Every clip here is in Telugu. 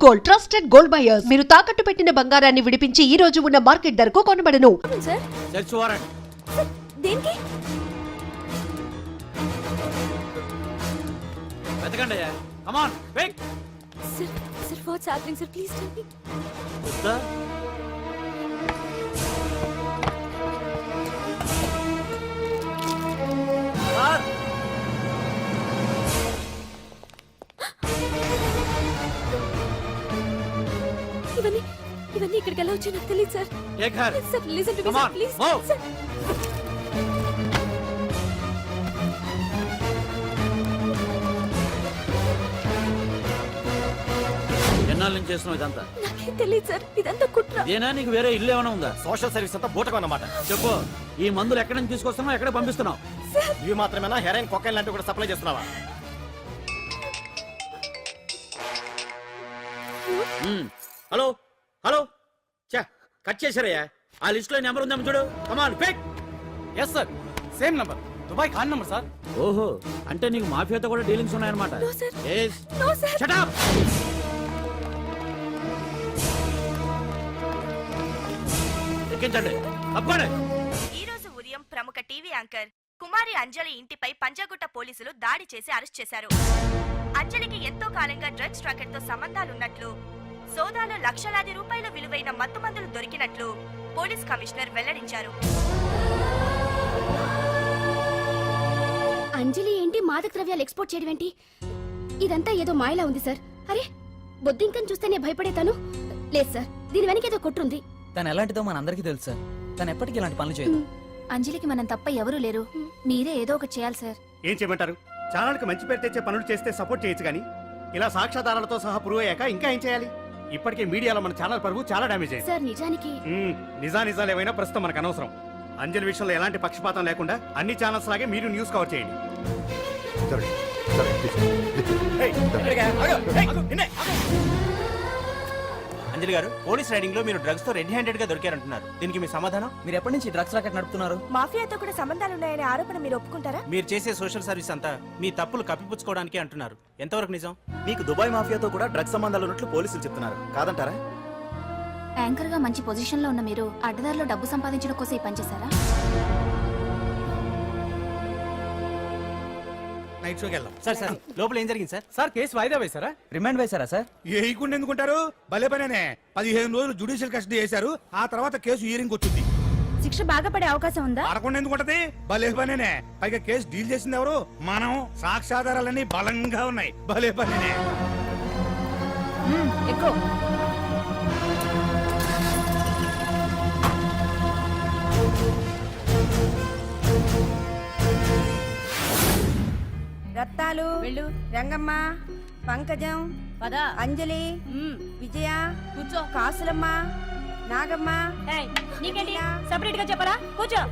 Gold, trusted gold buyers. మీరు తాకట్టు పెట్టిన బంగారాన్ని విడిపించి ఈ రోజు ఉన్న మార్కెట్ ధరకు కొనబడను. Sir search warrant. సార్ దేనికి? వెతకండి. Come on quick. Sir sir what's happening sir, please tell me. వస్తా. సార్ ఇవన్నీ ఇవన్నీ ఇక్కడికి ఎలా వచ్చాయో నాకు తెలియదు sir. Take her. Sir listen to me Come sir, on, please move. Sir. ఎన్నాళ్ళ నుంచి చేస్తున్నావు ఇదంతా? నాకేం తెలియదు సార్, ఇదంతా కుట్ర. ఇదేనా నీకు వేరే ఇల్లు ఏమైనా ఉందా? సోషల్ సర్వీస్ అంతా బూటకం అన్నమాట. చెప్పు, ఈ మందులు ఎక్కడి నుంచి తీసుకొస్తున్నావు, ఎక్కడ పంపిస్తున్నావు? ఇవి మాత్రమేనా? హెరాయిన్, కొకైన్ లాంటివి కూడా సప్లై చేస్తున్నావా? హలో హలో, చా కట్ చేశారయ్యా. ఆ లిస్ట్ లో నెంబర్ ఉందేమో చూడు. Come on quick. Yes sir, same number, Dubai Khan number sir. ఓహో, అంటే నీకు మాఫియాతో కూడా డీలింగ్స్ ఉన్నాయన్నమాట. No, sir. Yes. No sir. Shut up. ఎక్కించండి, తప్పండి. ఈ రోజు ఉదయం ప్రముఖ టీవీ యాంకర్ కుమారి అంజలి ఇంటిపై పంజాగుట్ట పోలీసులు దాడి చేసి అరెస్ట్ చేశారు. అంజలికి ఎంతో కాలంగా డ్రగ్స్ ట్రాకెట్ తో సంబంధాలున్నట్లు, సోదాలో లక్షలాది రూపాయల విలువైన మత్తుమందులు దొరికినట్లు పోలీస్ కమిషనర్ వెల్లడించారు. అంజలి ఏంటి మాదక ద్రవ్యాలు ఎక్స్పోర్ట్ చేయడం ఏంటి? ఇదంతా ఏదో మాయలా ఉంది సార్. అరే బొద్దింకని చూస్తేనే భయపడేతాను. లేదు సార్, దీని వెనక ఏదో కుట్రుంది. తను ఎలాంటిదో మనందరికీ తెలుసు సార్. తను ఎప్పటికీ ఇలాంటి పనులు చేయదు. అంజలికి మనం తప్ప ఎవరూ లేరు. మీరే ఏదో ఒకటి చేయాలి సార్. ఏం చేయమంటారు? ఛానల్కి మంచి పేరు తెచ్చే పనులు చేస్తే సపోర్ట్ చేయొచ్చు కానీ ఇలా సాక్ష్యాధారాలతో సహా ప్రూవ్ అయ్యాక ఇంకా ఏం చేయాలి? ఇప్పటికే మీడియాలో మన ఛానల్ పరువు చాలా డ్యామేజ్ అయింది. సార్ నిజానికి నిజాలు ఏమైనా ప్రస్తుతం మనకు అనవసరం. అంజలి విషయంలో ఎలాంటి పక్షపాతం లేకుండా అన్ని ఛానల్స్ లాగే మీరు న్యూస్ కవర్ చేయండి. అంజలి గారు, పోలీస్ రైడింగ్ లో మీరు డ్రగ్స్ తో రెడ్ హ్యాండెడ్ గా దొరికారంటున్నారు. దీనికి మీ సమాధానం? మీరు ఎప్పటి నుంచి డ్రగ్స్ రాకెట్ నడుపుతున్నారు? మాఫియాతో కూడా సంబంధాలున్నాయనే ఆరోపణ మీరు ఒప్పుకుంటారా? మీరు చేసే సోషల్ సర్వీస్ అంతా మీ తప్పులు కప్పిపుచ్చుకోవడానికి అంటున్నారు. ఎంతవరకు నిజం? మీకు దుబాయ్ మాఫియాతో కూడా డ్రగ్స్ సంబంధాలు ఉన్నట్లు పోలీసులు చెప్తున్నారు, కాదంటారా? యాంకర్ గా మంచి పొజిషన్ లో ఉన్న మీరు అడ్డదారిలో డబ్బు సంపాదించడం కోసం ఈ పని చేశారా? నైట్ షోకి వెళ్దాం. సార్ సార్, లోపల ఏం జరిగింది సార్? సార్ కేసు వాయిదా వేశారా? రిమాండ్ వేశారా సార్? ఏయకుండా ఎందుకుంటారు? భలే పనేనే. 15 రోజులు జుడిషియల్ కస్టడీ చేశారు. ఆ తర్వాత కేసు హియరింగ్ వచ్చింది. శిక్ష బాగా పడే అవకాశం ఉందా? పడకుండా ఎందుకుంటది? భలే పనేనే. పైగా కేసు డీల్ చేసింది ఎవరు? మనం. సాక్ష్యాధారాలన్నీ బలంగా ఉన్నాయి. భలే పనేనే. ఎక్కువ రత్తాలు, రంగమ్మ, పంకజం, అంజలి, విజయ, కూర్చో, కాసులమ్మ, నాగమ్మ. నీకేంటి సెపరేట్ గా చెప్పరా? కూర్చో.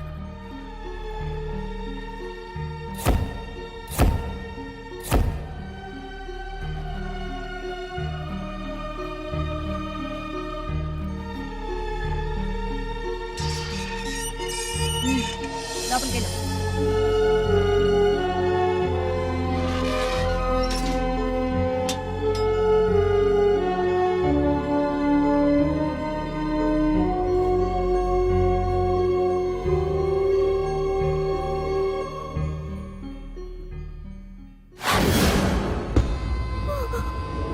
లోపలికి వెళ్ళు.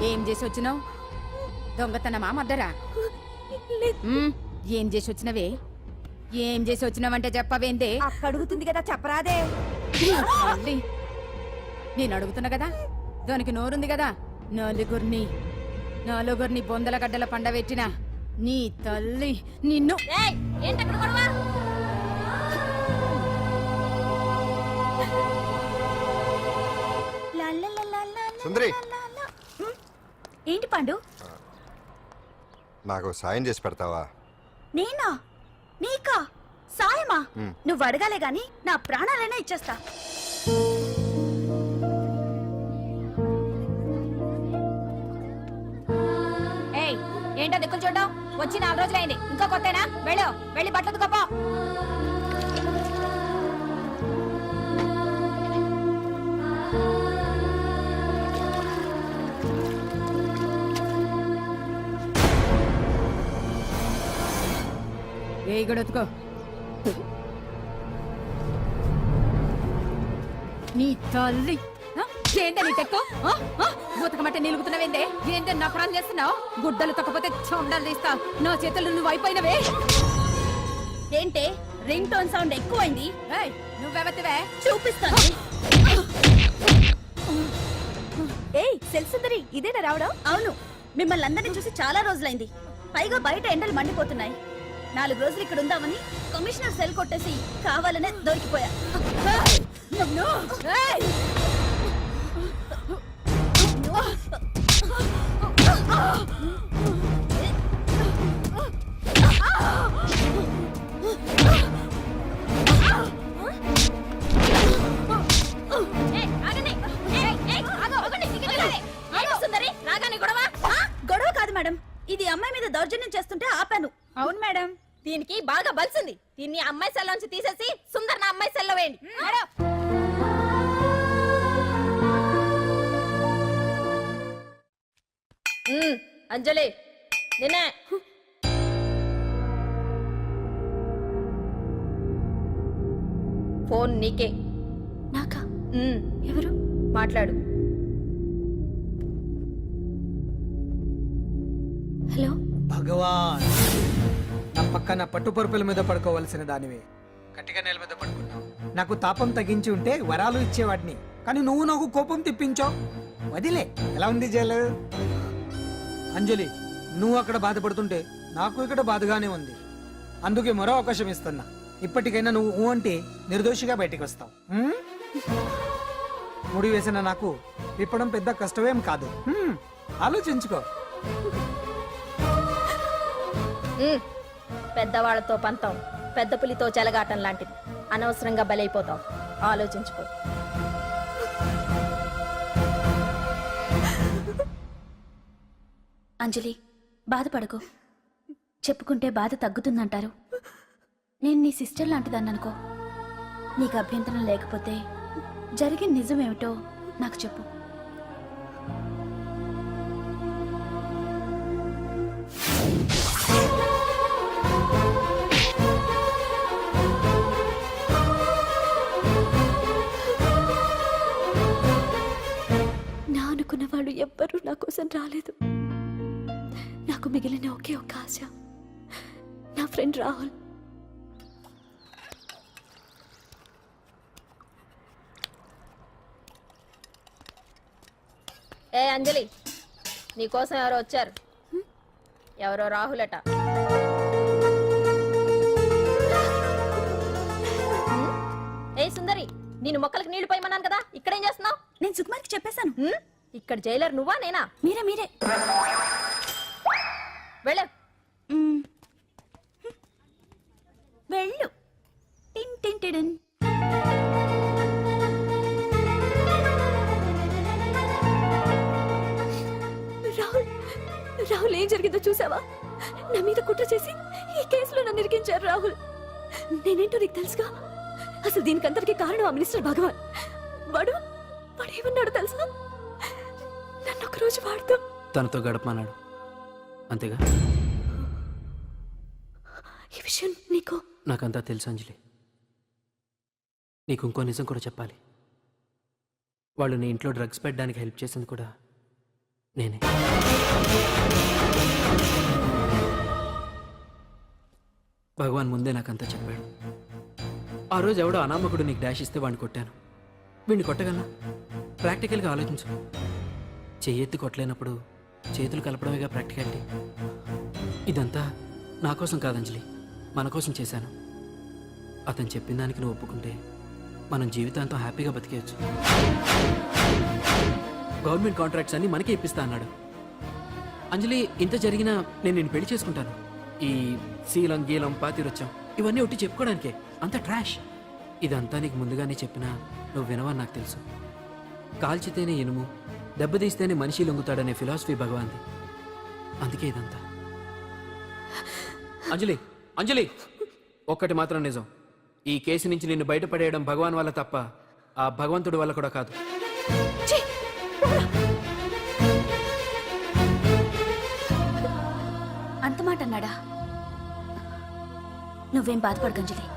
ఏం చేసి వచ్చినావు? దొంగతనమా మద్దరా? ఏం చేసి వచ్చినవే? ఏం చేసి వచ్చినావంటే చెప్పవేందే? అక్క అడుగుతుంది కదా, చెప్పరాదే. తల్లి, నేను అడుగుతున్నా కదా, దానికి నోరుంది కదా. నలుగురిని బొందల గడ్డల పండబెట్టిన నీ తల్లి నిన్ను. సుందరి, ఏంటి పండు? నాకు సాయం చేసి పెడతావా? నేనా? నీకా సాయమా? నువ్వు అడగాలే గాని నా ప్రాణాలైనా ఇచ్చేస్తా. ఏంటో దిక్కులు చూడడం? వచ్చి 4 రోజులైంది, ఇంకా కొత్తేనా? వెళ్ళి బట్టలు కప్ప. ఏ గడెత్తుకో నీ తల్లి ఆ? ఏందే నీ టెక్కు బూతకమంటే నిలుగుతున్నావేందే ఏందే నకరాలు చేస్తున్నావు గుడ్డలు తక్కపోతే చొండాలు తీస్తా నా చేతులు నువ్వు అయిపోయినవే ఏంటే రింగ్ టోన్ సౌండ్ ఎక్కువైంది. ఏయ్, నువ్వెవతివే చూపిస్తాను. ఏయ్ సెల్సుందరి ఇదేనా రావడం? అవును, మిమ్మల్ని అందరినీ చూసి చాలా రోజులైంది. పైగా బయట ఎండలు మండిపోతున్నాయి. 4 రోజులు ఇక్కడ ఉందామని కమిషనర్ సెల్ కొట్టేసి కావాలనే దొరికిపోయా. నన్ను, ఏయ్! గొడవ కాదు మేడం, ఇది అమ్మాయి మీద దౌర్జన్యం చేస్తుంటే ఆపాను. అవును మేడం, దీనికి బాగా బలిసింది. దీన్ని అమ్మాయి సెల్లోంచి తీసేసి సుందర్ నా అమ్మాయి సెల్లో వేయండి. మేడం, అంజలి నిన్నే ఫోన్ నీకే. నాకా? ఎవరు? మాట్లాడు. హలో. భగవాన్, నా పక్కన పట్టుపరుపుల మీద పడుకోవలసిన దానివే గట్టిగా నేల మీద పడుకున్నావు. నాకు తాపం తగ్గించి ఉంటే వరాలు ఇచ్చేవాడిని, కానీ నువ్వు నాకు కోపం తెప్పించావు. వదిలే. ఎలా ఉంది జైలు? అంజలి, నువ్వు అక్కడ బాధపడుతుంటే నాకు ఇక్కడ బాధగానే ఉంది. అందుకే మరో అవకాశం ఇస్తున్నా. ఇప్పటికైనా నువ్వు ఊ అంటే నిర్దోషిగా బయటికి వస్తావు. ముడి వేసిన నాకు విప్పడం పెద్ద కష్టమేం కాదు. ఆలోచించుకో. పెద్దవాళ్లతో పంతం పెద్ద పులితో చెలగాటం లాంటిది. అనవసరంగా బలైపోతాం. ఆలోచించుకో. అంజలి, బాధపడకు. చెప్పుకుంటే బాధ తగ్గుతుందంటారు. నేను నీ సిస్టర్ లాంటిదన్ననుకో. నీకు అభ్యంతరం లేకపోతే జరిగిన నిజమేమిటో నాకు చెప్పు. నా అనుకున్న వాళ్ళు ఎవ్వరూ నా కోసం రాలేదు. నాకు మిగిలిన ఒకే ఒక ఆశ నా ఫ్రెండ్ రాహుల్. ఏ అంజలి, నీకోసం ఎవరో వచ్చారు. ఎవరో రాహులట. ఏ సుందరి, నేను మొక్కలకు నీళ్లు పోయమన్నాను కదా, ఇక్కడేం చేస్తున్నావు? నేను సుకుమార్కి చెప్పేశాను. ఇక్కడ జైలర్ నువ్వా నేనా? మీరే. వెళ్ళ. వెళ్ళు. టిన్ టిన్ టిడిన్. రాహుల్ ఏం జరిగిందో చూసావా? నా మీద కుట్ర చేసి ఈ కేసులో నన్ను ఇరికించారు రాహుల్. నేనేంటో నీకు తెలుసుగా. అసలు దీనికంతటికీ కారణం ఆ మినిస్టర్ భగవాన్. వాడు ఏమన్నాడు తెలుసా? నన్ను ఒకరోజు వాడుతూ తనతో గడపమన్నాడు, అంతేగా? ఈ విషయం నీకు నాకంతా తెలుసు అంజలి. నీకు ఇంకో నిజం కూడా చెప్పాలి. వాళ్ళు నీ ఇంట్లో డ్రగ్స్ పెట్టడానికి హెల్ప్ చేసింది కూడా నేనే. భగవాన్ ముందే నాకంతా చెప్పాడు. ఆ రోజు ఎవడో అనామకుడు నీకు డాష్ ఇస్తే వాడిని కొట్టాను. వీడిని కొట్టగలనా? ప్రాక్టికల్గా ఆలోచించు. చెయ్యెత్తి కొట్టలేనప్పుడు చేతులు కలపడమేగా ప్రాక్టికాలిటీ. ఇదంతా నా కోసం కాదంజలి, మన కోసం చేశాను. అతను చెప్పిన దానికి నువ్వు ఒప్పుకుంటే మనం జీవితాంతం హ్యాపీగా బతికేయచ్చు. గవర్నమెంట్ కాంట్రాక్ట్స్ అన్ని మనకే ఇప్పిస్తా అన్నాడు. అంజలి, ఇంత జరిగినా నేను నిన్ను పెళ్లి చేసుకుంటాను. ఈ శీలం గీలం పాతిరొచ్చాం ఇవన్నీ ఒట్టి చెప్పుకోవడానికే. అంత ట్రాష్. ఇదంతా నీకు ముందుగానే చెప్పినా నువ్వు వినవని నాకు తెలుసు. కాల్చితేనే ఇనుము, దెబ్బతీస్తేనే మనిషి లొంగుతాడనే ఫిలాసఫీ భగవాన్ది. అందుకే ఇదంతా. అంజలి, ఒక్కటి మాత్రం నిజం. ఈ కేసు నుంచి నిన్ను బయటపడేయడం భగవాన్ వల్ల తప్ప ఆ భగవంతుడి వల్ల కూడా కాదు. అంత మాట అన్నాడా? నువ్వేం బాధపడకు అంజలి.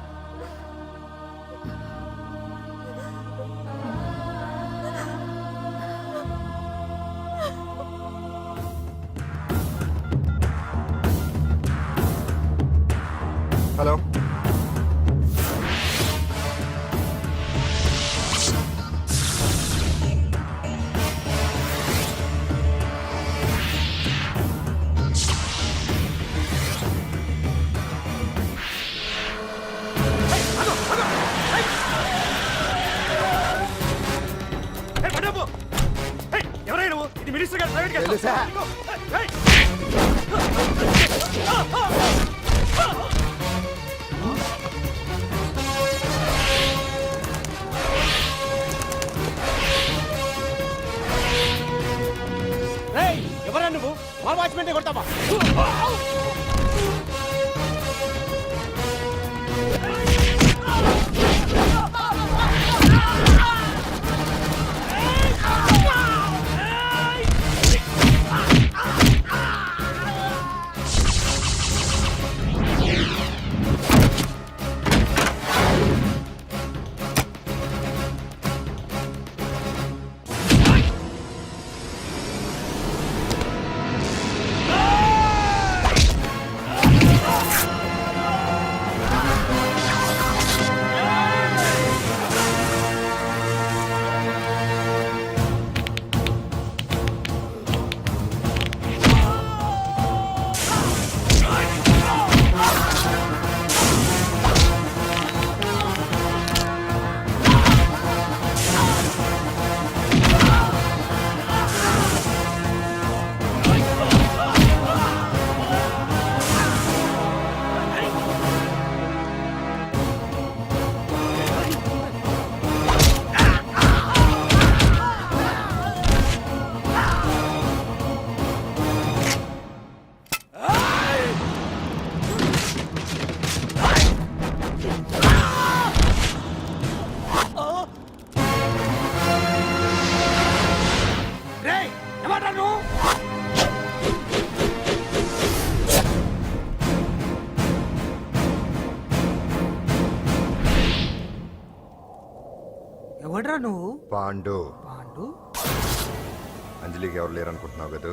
హలో ఎవరైనా నువ్వు? ఇది మినిస్టర్ గారు ప్రైవేట్ గెస్ట్ హౌస్. తెలుసా? ఏయ్! ఏయ్! ఎవరా నువ్వు? మా వాచ్మెన్ కొడతావా? రేయ్! ఎవరా నువ్వు? ఎవడ్రా నువ్వు? పాండు. పాండు? అంజలికి ఎవరు లేరనుకుంటున్నావు కదా?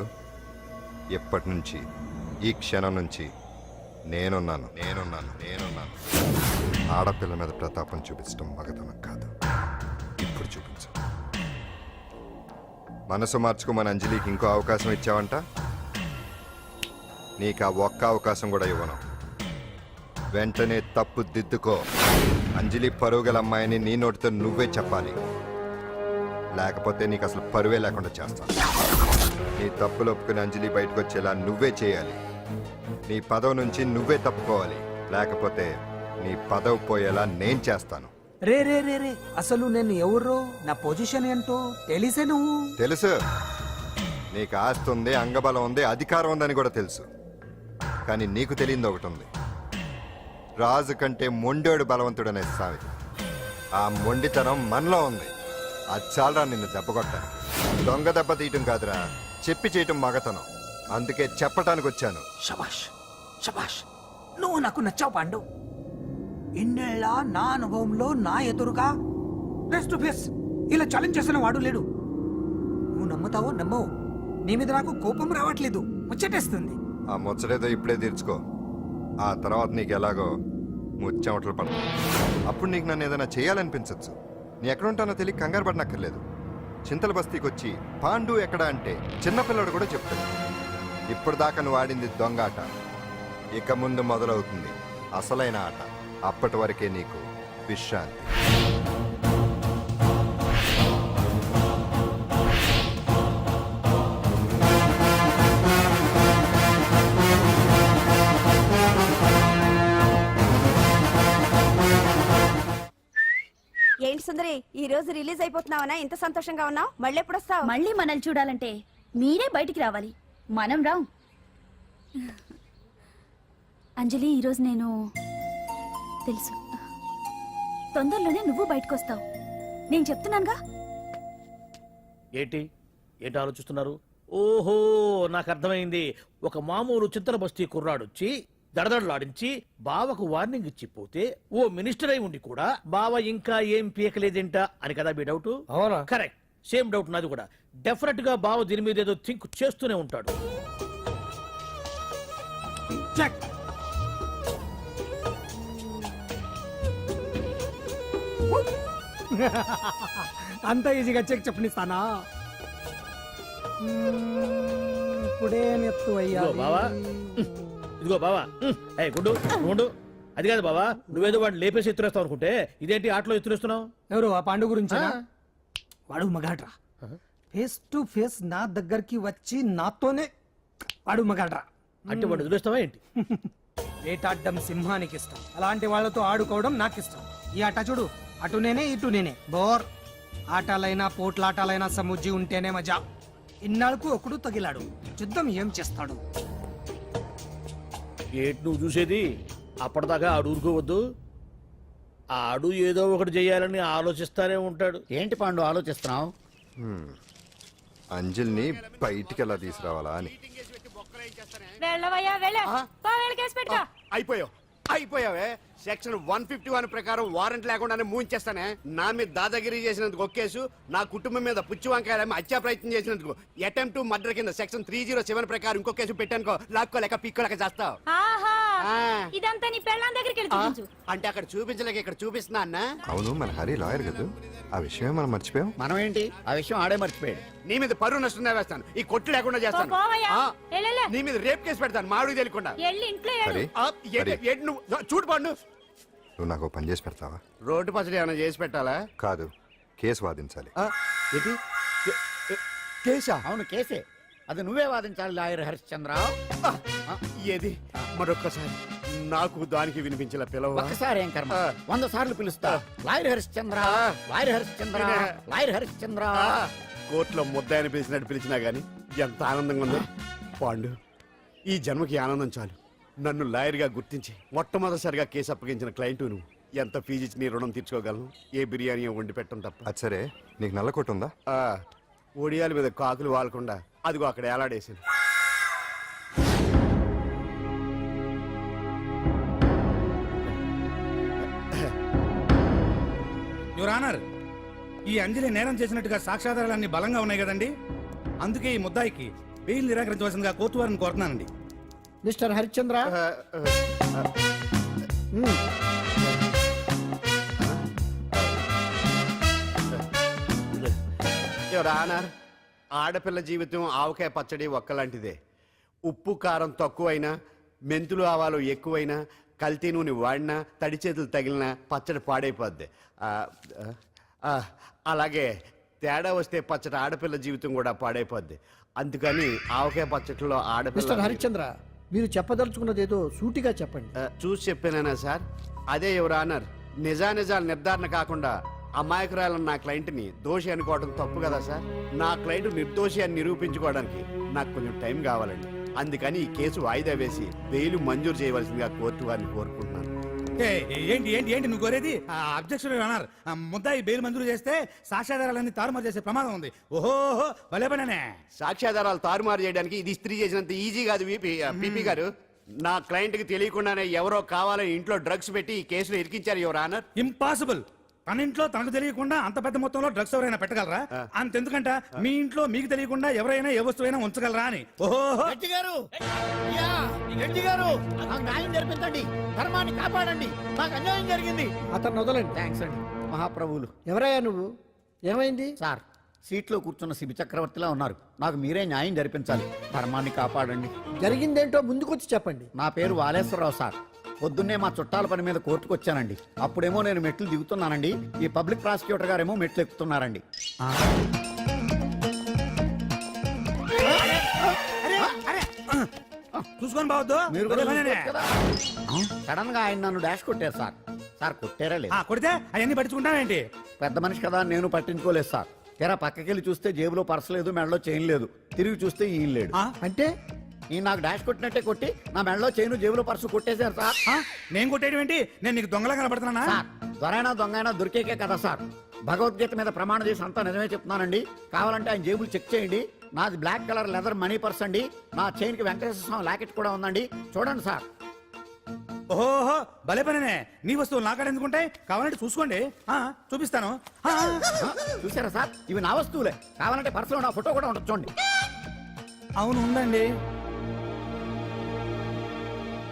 ఎప్పటి నుంచి, ఈ క్షణం నుంచి నేనున్నాను. ఆడపిల్ల మీద ప్రతాపం చూపించడం మగతనం కాదు. ఇప్పుడు చూపించు. మనసు మార్చుకోమని అంజలికి ఇంకో అవకాశం ఇచ్చావంట. నీకు ఆ ఒక్క అవకాశం కూడా ఇవ్వను. వెంటనే తప్పు దిద్దుకో. అంజలి పరువుగల అమ్మాయిని నీ నోటితో నువ్వే చెప్పాలి. లేకపోతే నీకు అసలు పరువే లేకుండా చేస్తాను. నీ తప్పులు ఒప్పుకుని అంజలి బయటకు వచ్చేలా నువ్వే చేయాలి. నీ పదవి నుంచి నువ్వే తప్పుకోవాలి. లేకపోతే నీ పదవి పోయేలా నేను చేస్తాను. రే రే రే రే అసలు నేను ఎవరో, నా పొజిషన్ ఏంటో తెలిసే నువ్వు. తెలుసు. నీకు ఆస్తి ఉంది, అంగబలం ఉంది, అధికారం ఉందని కూడా తెలుసు. కానీ నీకు తెలియంది ఒకటి ఉంది. రాజు కంటే మొండోడు బలవంతుడనే సామెత. ఆ మొండితనం మనలో ఉంది. అది చాలరా నిన్ను దెబ్బ కొట్టాను. దొంగ దెబ్బ తీయటం కాదురా, చెప్పి చేయటం మగతనం. అందుకే చెప్పటానికి వచ్చాను. శబాష్ శబాష్, నువ్వు నాకు నచ్చావు పాండు. ఇన్నేళ్ళ నా అనుభవంలో నా ఎదురుగా ఫేస్ టు ఫేస్ ఇలా ఛాలెంజ్ చేసిన వాడు లేడు. నువ్వు నమ్ముతావో నమ్మవు, నీ మీద నాకు కోపం రావట్లేదు, ముచ్చటేస్తుంది. ఆ ముచ్చటేదో ఇప్పుడే తీర్చుకో. ఆ తర్వాత నీకు ఎలాగో ముచ్చెమటలు పడతాయి. అప్పుడు నీకు నన్ను ఏదైనా చేయాలనిపించచ్చు. నీ ఎక్కడుంటానో తెలియ కంగారు పడనక్కర్లేదు. చింతల బస్తీకి వచ్చి పాండు ఎక్కడ అంటే చిన్నపిల్లడు కూడా చెప్తాడు. ఇప్పుడు దాకా నువ్వు ఆడింది దొంగ ఆట. ఇక ముందు మొదలవుతుంది అసలైన ఆట. అప్పటి వరకే నీకు విశ్రాంతి. ఏంటి సుందరి, ఈ రోజు రిలీజ్ అయిపోతున్నావనా? ఇంత సంతోషంగా ఉన్నావు? మళ్ళీ ఎప్పుడు వస్తావు? మళ్ళీ మనల్ని చూడాలంటే మీరే బయటికి రావాలి, మనం రాం. అంజలి, ఈరోజు నేను తెలుసు తొందరలోనే నువ్వు బయటకు వస్తావు, నేను చెప్తున్నానుగా. ఏంటి ఆలోచిస్తున్నారు? ఓహో, నాకు అర్థమైంది. ఒక మామూలు చింతల బస్తీ కుర్రాడొచ్చి దడదడలాడించి బావకు వార్నింగ్ ఇచ్చి పోతే ఓ మినిస్టర్ అయి ఉండి కూడా బావ ఇంకా ఏం పీకలేదేంట అని కదా మీ డౌట్? అవునా? కరెక్ట్, సేమ్ డౌట్ నాది కూడా. డెఫినెట్ గా బావ దీని మీద ఏదో థింక్ చేస్తూనే ఉంటాడు. చెక్. అంత ఈజీగా చెక్ చెప్పనిస్తానా? ఇప్పుడే నెత్తు అయ్యా. ఇదిగో బావా, ఇదిగో బావా. ఏ గుడ్డు గుండు, అది కాదు బావా, నువ్వేదో వాడిని లేపేసి ఎత్తురేస్తావు అనుకుంటే ఇదేంటి ఆటలో ఎత్తురేస్తున్నావు? ఎవరు ఆ పాండు గురించి? వాడు మగాడ్రా. ఫేస్ టు ఫేస్ నా దగ్గరికి వచ్చి నాతోనే వాడు మగాడ్రా. అంటే వాడు వదిలేస్తావా ఏంటి? వేటాడ్డం సింహానికి ఇష్టం, అలాంటి వాళ్ళతో ఆడుకోవడం నాకు ఇష్టం. ఈ ఆట చూడు, అటు నేనే ఇటు నేనే. బోర్. ఆటలైనా పోట్లాటలైనా సముజ్జి ఉంటేనే మజా. ఇన్నాళ్ళకు ఒకడు తగిలాడు, యుద్ధం ఏం చేస్తాడు? ఏంటి నువ్వు చూసేది? అప్పటిదాకా ఆడు ఊరుకోవద్దు. ఆడు ఏదో ఒకటి చేయాలని ఆలోచిస్తానే ఉంటాడు. ఏంటి పాండు ఆలోచిస్తున్నావు? అంజలిని బయటికి ఎలా తీసుకురావాలా అని. అయిపోయావే. సెక్షన్ 151 ప్రకారం వారెంట్ లేకుండానే మూయించేస్తానే. నా మీద దాదాగిరి చేసినందుకు ఒక కేసు, నా కుటుంబం మీద పుచ్చి వంకాయలేమో హత్యా ప్రయత్నం చేసినందుకు అటెంప్ట్ టు మర్డర్ కింద సెక్షన్ 307 ప్రకారం ఇంకో కేసు పెట్టానుకో, లాక్కోలేక పిక్కోలేక చేస్తావు. ఇదంతా నీ పెళ్ళాం దగ్గరికి వెళ్ళి చూపించు. అంటే అక్కడ చూపించలేక ఇక్కడ చూపిస్తున్నా అన్న. అవును, మన హరి లాయర్ కదా, ఆ విషయమే మనం మర్చిపోయాం. మనం ఏంటి ఆ విషయం ఆడే మర్చిపోయాడు. నీ మీద పరువు నష్టం వేస్తాను, ఈ కొట్టు లేకుండా చేస్తాను. నీ మీద రేప్ కేసు పెడతాను మాడు తెలియకుండా. హరి, హరి, నువ్వు చూడు పండు, నువ్వు నాకు ఓ పని చేసి పెడతావా? రోడ్డు పసడి ఏమైనా చేసి పెట్టాలా? కాదు, కేసు వాదించాలి. ఏంటి కేసా? అవును కేసే, అది నువ్వే వాదించాలి లాయర్ హరిశ్చంద్ర. ఏది మరొక్కసారి నాకు దానికి వినిపించిన పిలవ. ఒక్కసారి ఏం కర్మ, 100 సార్లు పిలుస్తా. Lawyer Harishchandra, lawyer Harishchandra, lawyer Harishchandra. కోర్టులో ముద్దాయని పిలిచినట్టు పిలిచినా గానీ ఎంత ఆనందంగా ఉంది పాండు. ఈ జన్మకి ఆనందం చాలు. నన్ను లాయర్గా గుర్తించి మొట్టమొదటిసారిగా కేసు అప్పగించిన క్లయింట్ నువ్వు. ఎంత ఫీజు ఇచ్చి నీ రుణం తీర్చుకోగలను? ఏ బిర్యానీ వండి పెట్టడం తప్ప. అది సరే, నీకు నల్ల కొట్టు ఉందా? ఒడియాల మీద కాకులు వాలకుండా అదిగో అక్కడ ఏలాడేసింది. యువర్ ఆనర్, ఈ అంజలి నేరం చేసినట్టుగా సాక్ష్యాధారాలన్నీ బలంగా ఉన్నాయి కదండి. అందుకే ఈ ముద్దాయికి బెయిల్ నిరాకరించవలసిందిగా కోర్టు వారిని కోరుతున్నానండి. మిస్టర్ హరిశ్చంద్ర, ఆనర్, ఆడపిల్ల జీవితం ఆవకాయ పచ్చడి ఒక్కలాంటిదే. ఉప్పు కారం తక్కువైనా, మెంతులు ఆవాలు ఎక్కువైనా, కల్తీ నూనె వాడినా, తడి చేతులు తగిలినా పచ్చడి పాడైపోద్ది. అలాగే తేడా వస్తే పచ్చడి ఆడపిల్ల జీవితం కూడా పాడైపోద్ది. అందుకని ఆవకాయ పచ్చడిలో ఆడపిల్ల. హరిశ్చంద్ర, మీరు చెప్పదలుచుకున్నది ఏదో సూటిగా చెప్పండి. చూసి చెప్పానా సార్? అదే యువర్ ఆనర్, నిజానిజాలు నిర్ధారణ కాకుండా అమాయకురాలన్న నా క్లయింట్ని దోషి అనుకోవడం తప్పు కదా సార్? నా క్లయింట్ నిర్దోషి అని నిరూపించుకోవడానికి నాకు కొంచెం టైం కావాలండి. అందుకని ఈ కేసు వాయిదా వేసి బెయిల్ మంజూరు చేయవలసిందిగా కోర్టు వారిని కోరుకుంటున్నాను. ఏంటి ఏంటి ఏంటి నువ్వు కోరేది? అబ్జెక్షన్ యువర్ ఆనర్, ముద్దాయి బెయిల్ మంజూరు చేస్తే సాక్ష్యాధారాలన్నీ తారుమారు చేసే ప్రమాదం ఉంది. ఓహో, భలే పనేనే. సాక్ష్యాధారాలు తారుమారు చేయడానికి ఇది ఇస్త్రీ చేసినంత ఈజీ కాదు పీపీ గారు. నా క్లయింట్ కి తెలియకుండానే ఎవరో కావాలని ఇంట్లో డ్రగ్స్ పెట్టి ఈ కేసులో ఇరికించారు యువర్ ఆనర్. ఇంపాసిబుల్. తన ఇంట్లో తనకు తెలియకుండా అంత పెద్ద మొత్తంలో డ్రగ్స్ ఎవరైనా పెట్టగలరా? అంతెందుకంట మీ ఇంట్లో మీకు తెలియకుండా ఎవరైనా ఏ వస్తువైనా ఉంచగలరా అని. ఓహో, న్యాయం జరిపించండి, ధర్మాన్ని కాపాడండి, నాకు అన్యాయం జరిగింది. అతను వదలండి. థ్యాంక్స్ అండి మహాప్రభువులు. ఎవరయ్యా నువ్వు? ఏమైంది? సార్, సీట్లో కూర్చున్న శిబి చక్రవర్తిలా ఉన్నారు. నాకు మీరే న్యాయం జరిపించాలి, ధర్మాన్ని కాపాడండి. జరిగిందేంటో ముందుకొచ్చి చెప్పండి. నా పేరు వాలేశ్వరరావు సార్. పొద్దున్నే మా చుట్టాల పని మీద కోర్టుకు వచ్చానండి. అప్పుడేమో నేను మెట్లు దిగుతున్నానండి, ఈ పబ్లిక్ ప్రాసిక్యూటర్ గారేమో మెట్లు ఎక్కుతున్నారండి. చూసుకొని బావద్దు. మీరు కూడా చూసుకోవచ్చు కదా. సడన్ గా ఆయన నన్ను డాష్ కొట్టారు సార్. సార్ కొట్టారా లేదు? కొడితే అవన్నీ పట్టించుకుంటావేంటి? పెద్ద మనిషి కదా, నేను పట్టించుకోలేదు సార్. తెరా పక్కకెళ్ళి చూస్తే జేబులో పర్స్ లేదు, మెడలో చైన్ లేదు. తిరిగి చూస్తే ఈయన లేడు. అంటే నేను నాకు డాష్ కొట్టినట్టే కొట్టి నా మెడలో చైను జేబులో పర్సు కొట్టేశారు సార్. నేను కొట్టేయడం ఏంటి? నేను నీకు దొంగలా కనబడుతున్నా? సార్, దొరైనా దొంగైనా దొరికేకే కదా సార్. భగవద్గీత మీద ప్రమాణం చేసి అంతా నిజమే చెప్తున్నానండి. కావాలంటే ఆయన జేబులు చెక్ చేయండి. నాది black colour leather money purse అండి. నా చైన్ కి వెంకటేశ్వర స్వామి లాకెట్ కూడా ఉందండి. చూడండి సార్. ఓహో భలే పనేనే. నీ వస్తువులు నాకాడ ఎందుకుంటాయి? కావాలంటే చూసుకోండి. చూపిస్తాను. చూసారా సార్, ఇవి నా వస్తువులే. కావాలంటే పర్సులో నా ఫోటో కూడా ఉండొచ్చు చూడండి. అవును ఉందండి.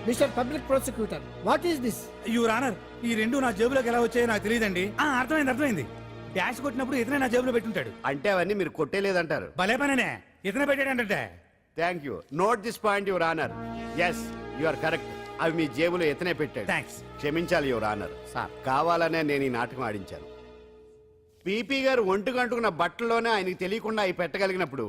Mister public prosecutor, what is this? Your honour, ఈ రెండు నా జేబులోకి ఎలా వచ్చాయో నాకు తెలియదండి. అర్థమైంది. డాష్ కొట్టినప్పుడు ఇతనే నా జేబులో పెట్టుంటాడు. అంటే అవన్నీ మీరు కొట్టేలేదంటారు. భలే పనేనే, ఇతనే పెట్టాడంటే. Thank you. Note this point your honour. Yes, you are correct. అవి మీ జేబులో ఎత్తనే పెట్టాడు. థ్యాంక్స్. క్షమించాలి యువర్ ఆనర్. సార్, కావాలనే నేను ఈ నాటకం ఆడించాను. పీపీ గారు ఒంటికంటుకున్న బట్టల్లోనే ఆయనకి తెలియకుండా అవి పెట్టగలిగినప్పుడు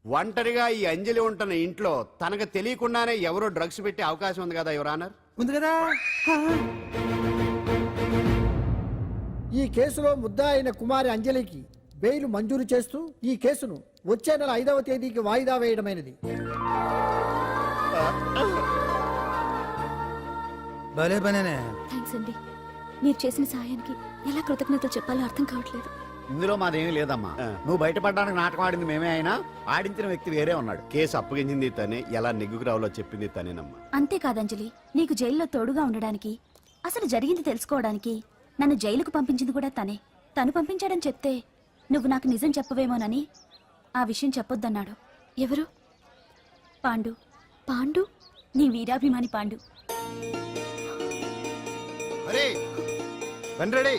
ఒంటరిగా ఈ అంజలి ఉంటున్న ఇంట్లో తనకు తెలియకుండానే ఎవరో డ్రగ్స్ పెట్టే అవకాశం ఉంది కదా యువర్ ఆనర్. ఉంది కదా. ఈ కేసులో ముద్దా అయిన కుమారి అంజలికి బెయిల్ మంజూరు చేస్తూ ఈ కేసును వచ్చే నెల 5వ తేదీకి వాయిదా వేయడమైనది. భలే పనేనే. థ్యాంక్స్ అండి. మీరు చేసిన సహాయానికి ఎలా కృతజ్ఞతలు చెప్పాలో అర్థం కావట్లేదు. ఇందులో మాదేమీ లేదమ్మా. నువ్వు బయటపడడానికి నాటకం ఆడింది మేమే అయినా ఆడించిన వ్యక్తి వేరే ఉన్నాడు. కేసు అప్పగించింది తనే, ఎలా నెగ్గుకు రావాలో చెప్పింది తనేనమ్మా. అంతేకాదంజలి, నీకు జైల్లో తోడుగా ఉండడానికి, అసలు జరిగింది తెలుసుకోవడానికి నన్ను జైలుకు పంపించింది కూడా తనే. తను పంపించాడని చెప్తే నువ్వు నాకు నిజం చెప్పవేమోనని ఆ విషయం చెప్పొద్దన్నాడు. ఎవరు? పాండు. పాండు? నీ వీరాభిమాని పాండు. అరే బండ్రెడీ.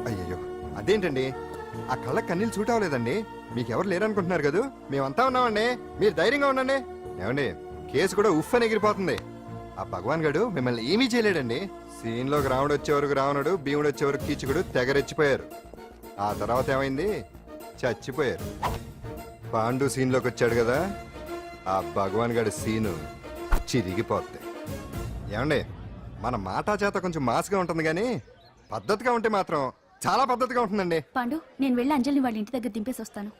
అయ్యయ్యో, అదేంటండి ఆ కళ్ళ కన్నీళ్ళు సూట్ అవ్వలేదండి. మీకెవరు లేరనుకుంటున్నారు కదా, మేమంతా ఉన్నామండి. మీరు ధైర్యంగా ఉండండి. ఏమండి, కేసు కూడా ఉఫ్ అని ఎగిరిపోతుంది. ఆ భగవాన్ గడు మిమ్మల్ని ఏమీ చేయలేడండి. సీన్లోకి రావణుడు వచ్చే వరకు రావణుడు, భీముడు వచ్చే వరకు కీచుకుడు తెగరెచ్చిపోయారు. ఆ తర్వాత ఏమైంది? చచ్చిపోయారు. పాండు సీన్లోకి వచ్చాడు కదా, ఆ భగవాన్ గడి సీను చిరిగిపోద్ది. ఏమండి, మన మాటా చేత కొంచెం మాస్గా ఉంటుంది కానీ పద్ధతిగా ఉంటే మాత్రం చాలా పద్ధతిగా ఉంటుందండి. పాండు, నేను వెళ్ళి అంజలిని వాళ్ళ ఇంటి దగ్గర దింపేసి వస్తాను.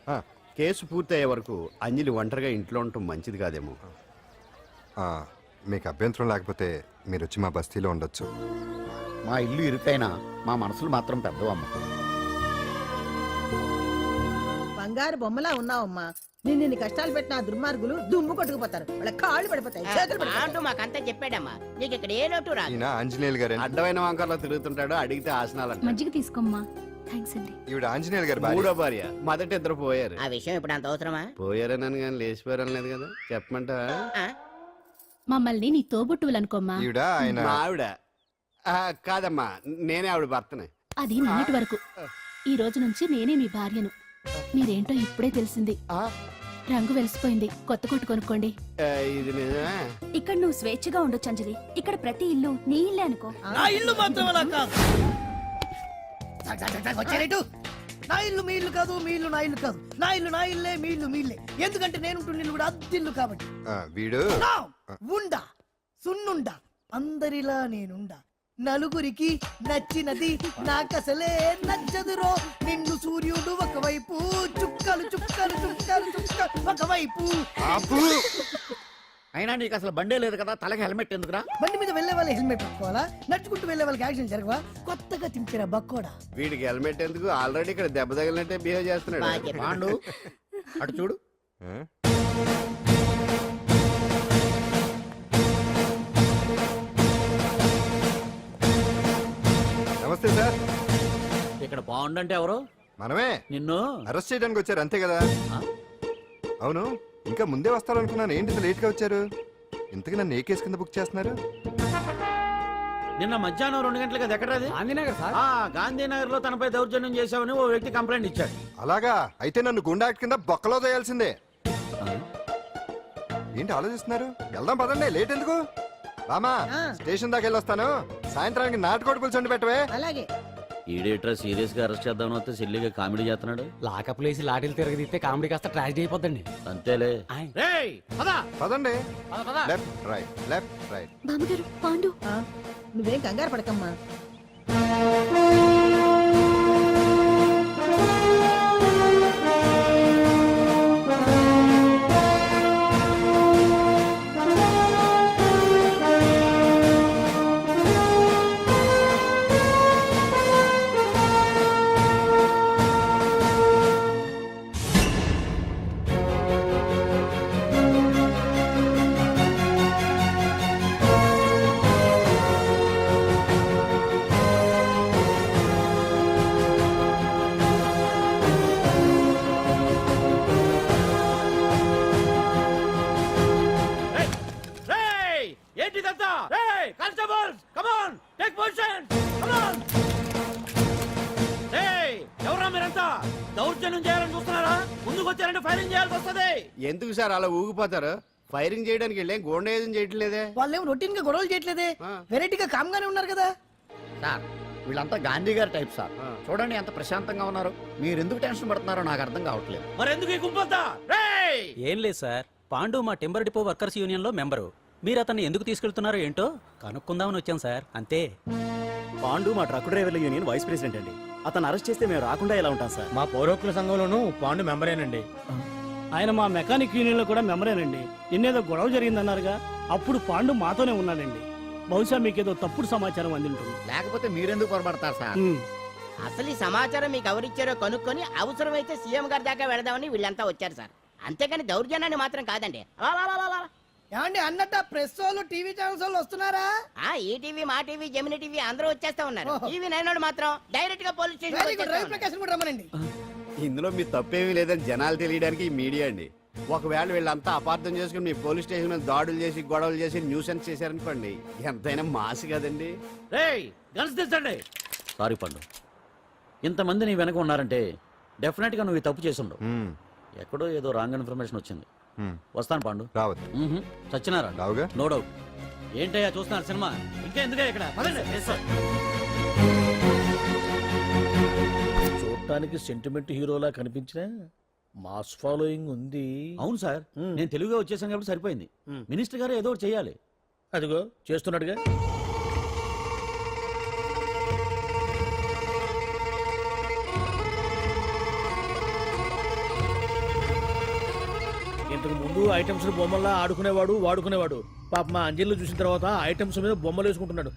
కేసు పూర్తయ్యే వరకు అంజలి ఒంటరిగా ఇంట్లో ఉండటం మంచిది కాదేమో. మీకు అభ్యంతరం లేకపోతే మీరు వచ్చి మా బస్తీలో ఉండొచ్చు. మా ఇల్లు ఇరుకైనా మా మనసులు మాత్రం పెద్దవమ్మ. బంగారు బొమ్మలా ఉన్నావమ్మా. నిన్ను కష్టాలు పెట్టిన ఆ దుర్మార్గులు దుమ్ము కొట్టుకుపోతారు. వాళ్ళ కాళ్ళు పడిపోతాయి, చేతులు పడిపోతాయి. మాకంతా చెప్పాడమ్మా, నీకు ఇక్కడ ఏ లోటు రాదు. ఈయన ఆంజనేయులు గారు. అడ్డమైన వంకర్లో తిరుగుతుంటాడు, అడిగితే ఆసనాలు. మజ్జిగ తీసుకోమ్మా. థ్యాంక్స్ అండి. ఈవిడ ఆంజనేయులు గారు భార్య. మూడో భార్య. మొదట ఇద్దరు పోయారు. ఆ విషయం ఇప్పుడు అంత అవసరమా? పోయారనని కానీ లేచిపోయారని లేదు కదా. చెప్పమంటా? మమ్మల్ని నీ తోబుట్టువులనుకోమ్మా. ఈవిడ ఆయన మా ఆవిడ. కాదమ్మా, నేనే ఆవిడ భర్తనే. అది నిన్నటి వరకు. ఈ రోజు నుంచి నేనే మీ భార్యను. మీరేంటో ఇప్పుడే తెలిసింది. రంగు వెలిసిపోయింది, కొత్త కొట్టు కొనుక్కోండి. ఇది నిజమే. ఇక్కడ నువ్వు స్వేచ్ఛగా ఉండొచ్చు అంజలి. ఇక్కడ ప్రతి ఇల్లు నీ ఇల్లే అనుకో. నా ఇల్లు మాత్రం అలా కాదు. నా ఇల్లు మీ ఇల్లు కాదు, మీ ఇల్లు నా ఇల్లు కాదు. నా ఇల్లు నా ఇల్లే, మీ ఇల్లు మీ ఇల్లే. ఎందుకంటే నేను ఇల్లు కూడా అద్దిల్లు కాబట్టి. వీడు ఉండా సున్నుండా అందరిలా నేనుండా. నలుగురికి నచ్చినది నాకసలే నచ్చదురో. నిన్ను సూర్యుడు ఒకవైపు, చుక్కలు చుక్కలు చుక్కలు చుక్కలు ఒకవైపు. అయినా నీకు అసలు బండే లేదు కదా, తలకి హెల్మెట్ ఎందుకురా? బండి మీద వెళ్లే వాళ్ళు హెల్మెట్ పెట్టుకోవాలా? నడుచుకుంటూ వెళ్లే వాళ్ళకి యాక్సిడెంట్ జరగవా? కొత్తగా తింటారా బక్కోడా? వీడికి హెల్మెట్ ఎందుకు? ఆల్రెడీ ఇక్కడ దెబ్బ తగిలినట్టే బిహేవ్ చేస్తున్నాడు. పాండు అటు చూడు. నమస్తే సార్. ఇక్కడ బాగుండంటే ఎవరు? మనమే. నిన్ను అరెస్ట్ చేయడానికి వచ్చారు అంతే కదా? అవును, ఇంకా ముందే వస్తారనుకున్నాను. ఏంటి ఇంత లేట్ గా వచ్చారు? ఇంతకీ నన్ను ఏ కేసు కింద బుక్ చేస్తున్నారు? నిన్న మధ్యాహ్నం 2 గంటలకు అది ఎక్కడది? గాంధీనగర్ సార్. గాంధీనగర్ లో తనపై దౌర్జన్యం చేశావని ఓ వ్యక్తి కంప్లైంట్ ఇచ్చాడు. అలాగా? అయితే నన్ను గుండా యాక్ట్ కింద బొక్కలో చేయాల్సిందే. ఏంటి ఆలోచిస్తున్నారు? వెళ్దాం పదండి, లేట్ ఎందుకు? రామా, స్టేషన్ దాకా వెళ్ళొస్తాను. సాయంత్రానికి నాటుకోడి పులుసు వండి పెట్టవే. అలాగే. ఈడేట్రా సీరియస్ గా అరెస్ట్ చేద్దాం వస్తే సిల్లిగా కామెడీ చేస్తున్నాడు. లాకప్ లేసి లాఠీలు తిరగదీస్తే కామెడీ కాస్త ట్రాజడీ అయిపోద్దండి. అంతేలే. పదండి. Left right, left right. బామ్మగారు, పాండు. నువ్వేం కంగారు పడకమ్మా. వచ్చారంటే ఫైరింగ్ చేయాల్సి వస్తుంది. ఎందుకు సార్ అలా ఊగిపోతారు? ఫైరింగ్ చేయడానికి వెళ్ళేం గోండేజం చేయట్లేదే. వాళ్ళేం రొటీన్ గా గొడవలు చేయట్లేదే, వెరైటీగా కామ్ గానే ఉన్నారు కదా. సార్ వీళ్ళంతా గాంధీ గారి టైప్ సార్. చూడండి ఎంత ప్రశాంతంగా ఉన్నారు. మీరు ఎందుకు టెన్షన్ పడుతున్నారో నాకు అర్థం కావట్లేదు. మరి ఎందుకు ఈ గుంపంతా? రేయ్! ఏం లేదు సార్, పాండు మా టింబర్ డిపో వర్కర్స్ యూనియన్ లో మెంబరు. మీరు అతన్ని ఎందుకు తీసుకెళ్తున్నారో ఏంటో కనుక్కుందామని వచ్చాం సార్, అంతే. పాండు మా ట్రక్ డ్రైవర్ల యూనియన్ వైస్ ప్రెసిడెంట్ అండి. అతను అరెస్ట్ చేస్తే మేము రాకుండా ఎలా ఉంటాం సార్? మా పౌరోక్తుల సంఘంలోనూ పాండు మెంబరేనండి. ఆయన మా మెకానిక్ యూనియన్ లో కూడా మెంబరేనండి. నిన్నేదో గొడవ జరిగిందన్నారుగా, అప్పుడు పాండు మాతోనే ఉన్నాడండి. బహుశా మీకేదో తప్పుడు సమాచారం అందింటుంది. లేకపోతే మీరెందుకు పొరపడతారు సార్? అసలు ఈ సమాచారం మీకు ఎవరిచ్చారో కనుక్కొని అవసరమైతే సీఎం గారి దాకా వెళదామని వీళ్ళంతా వచ్చారు సార్. అంతేకాని దౌర్జన్యాన్ని మాత్రం కాదండి. ఏమండి అన్నట్టు ప్రెస్ వాళ్ళు టీవీ ఛానల్స్ వాళ్ళు వస్తున్నారా? ఈ టీవీ, మా టీవీ, జెమిని టీవీ అందరూ వచ్చేస్తా ఉన్నారు. టీవీ నైన్ మాత్రం డైరెక్ట్ గా పోలీస్ స్టేషన్ కూడా రమ్మనండి. ఇందులో మీ తప్పేమీ లేదని జనాలు తెలియడానికి ఈ మీడియా అండి. ఒకవేళ వీళ్ళంతా అపార్థం చేసుకుని మీ పోలీస్ స్టేషన్ మీద దాడులు చేసి గొడవలు చేసి న్యూసెన్స్ చేశారనుకోండి, ఎంతైనా మాసి కదండి. రేయ్, గన్స్ తెచ్చండి. సారీ పండు, ఇంతమంది నీ వెనక ఉన్నారంటే డెఫినెట్ గా నువ్వు ఈ తప్పు చేసి ఉండవు. ఎక్కడో ఏదో రాంగ్ ఇన్ఫర్మేషన్ వచ్చింది. వస్తాను పాండు. రావద్దు. చచ్చినారా? రావుగా. No doubt. ఏంటయ్యా చూస్తున్నారు సినిమా? ఇంకా ఎందుకే ఇక్కడ? చూడటానికి సెంటిమెంట్ హీరోలా కనిపించిన మాస్ ఫాలోయింగ్ ఉంది. అవును సార్, నేను తెలుగుగా వచ్చేసాను కాబట్టి సరిపోయింది. మినిస్టర్ గారు ఏదో ఒకటి చేయాలి. అదిగో చేస్తున్నాడుగా. ఇంతకు ముందు ఐటమ్స్ బొమ్మల్లా ఆడుకునేవాడు, వాడుకునేవాడు. పాప మా అంజలిలో చూసిన తర్వాత ఐటమ్స్ మీద బొమ్మలు వేసుకుంటున్నాడు.